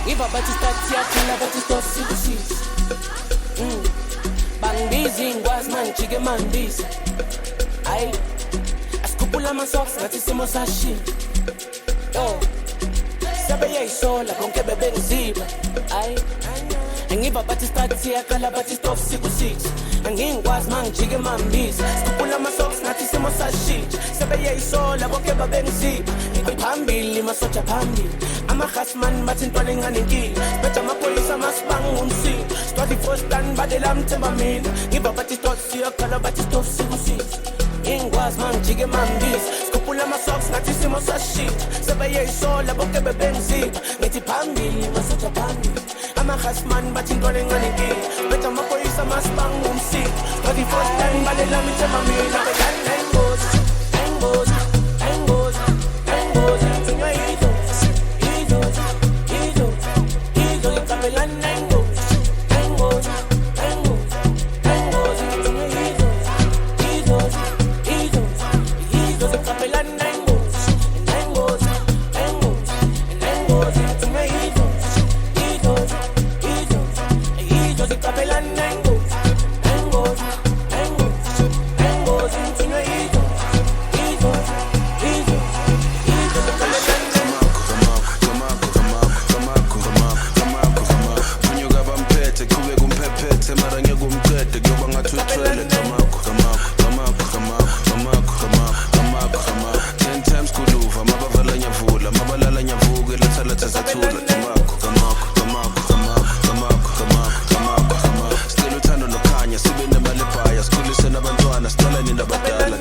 Ngiva bathi start yaphila bathi stop sikusisi. Bangibizi ngikwazi mangijike mangibizi. Ayi asikhuphula ama-socks ngathi isimo sashintsha. Yo sebeyayisola bonke bebengiziba. Ayi ngiva bathi start yakhala bathi stop sikusisi. Angingikwazi mangijike mangibizi. Sikhuphula ama-socks ngathi isimo sashintsha. Sebeyayisola bonke bebengiziba. Phambili masoja phambili. Amahasman bathi ntwana encane inkinga. Sibetha amaphoyisa masibanga umsinga. Stwadi fostan badela mthemba mina. Ngiva bathi stop siyakhala bathi stop sikusisi. Ngingikwazi mangijike mangibizi. Sikhuphula ama-socks ngathi isimo sashintsha. Sebeyayisola bonke bebengiziba. Ngithi phambili masoja phambili. Amahasman bathi ntwana encane inkinga. Sibetha amaphoyisa masibanga umsinga. Stwadi fostan badela mthemba mina. Ayingozi, ayingozi, ayingozi, ayingozi. Mthunywa idlozi, idlozi, idlozi, idlozi. Ngicabelana ayingozi, ayingozi, ayingozi, ayingozi. Mthunywa idlozi, idlozi, idlozi, idlozi. Ngicabelana ayingozi, ayingozi, ayingozi, ayingozi. Mthunywa idlozi, idlozi, idlozi, idlozi. Ngicabelana ayingozi, ayingozi, ayingozi, ayingozi. Mthunywa idlozi, idlozi, idlozi, Bunyuka bamphethe kube kumphephethe mara ngeke umqede kuyoba ngathi uthwele kamakho 10 times kuluva mabavala nyavula mabalala nyavuke lathalatha zathula still uthando nokhanya sibe nemali ebhaya sikhulise nabantwana sicala nini abadala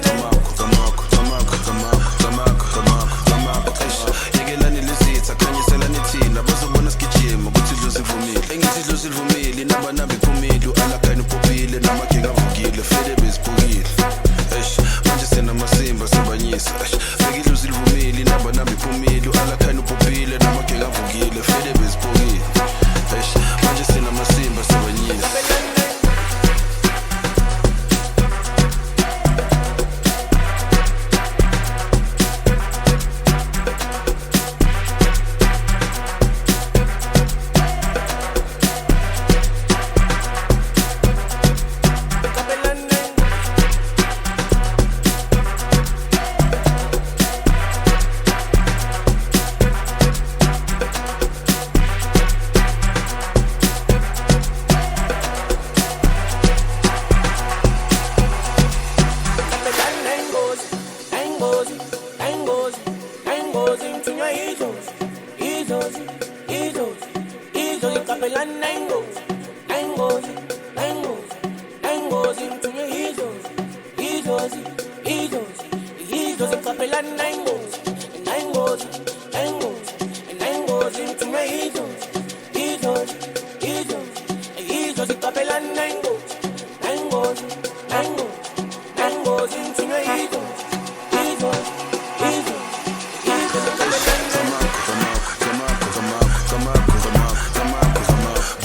yekelani lizitha khanyiselani thina bazobona sigijima ukuthi idlozi ivumile engithi idlozi livumile inabanamba iphumile u-alakhani upopile namakhe avukile fede beziphukile manje senamasimba sibanyisa beka idlozi livumile inabanamba iphumile u-alakhani upopile namakhe avukile fede beziphukile manje senamasimba sibanyisa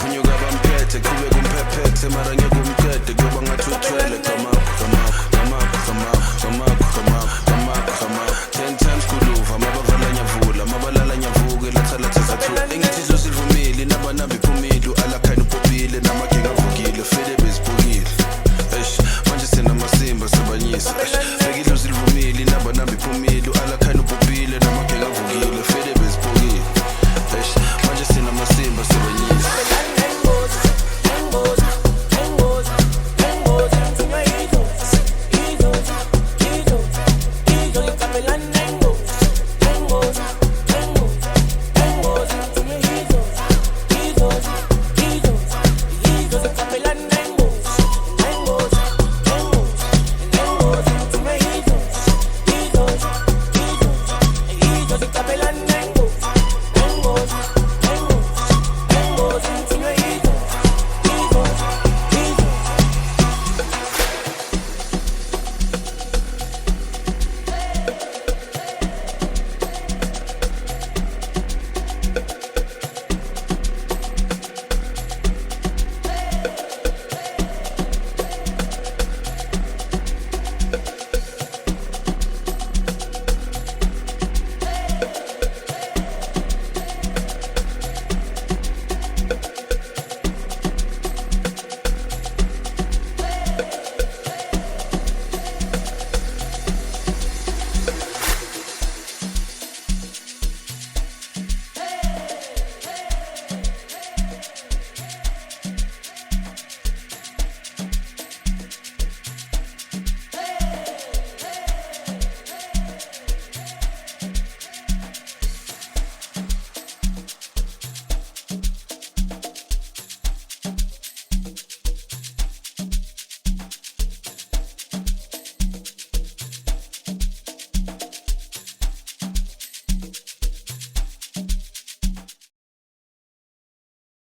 Bunyuka bamphethe kube kumphephethe mara ngeke umqede kuyoba ngathi uthwele kamakho 10 times kuluva mabavala nyavula mabalala nyavuke lathalatha zathula engithi idlozi livumile inabanamba iphumile u-alakhani upopile namakhe avukile fede beziphukile manje senamasimba sibanyisa beka idlozi livumile inabanamba iphumile u-alakhani upopile namakhe avukile fede beziphukile manje senamasimba sibanyisa Idlozi, idlozi, idlozi, idlozi. Ngicabelana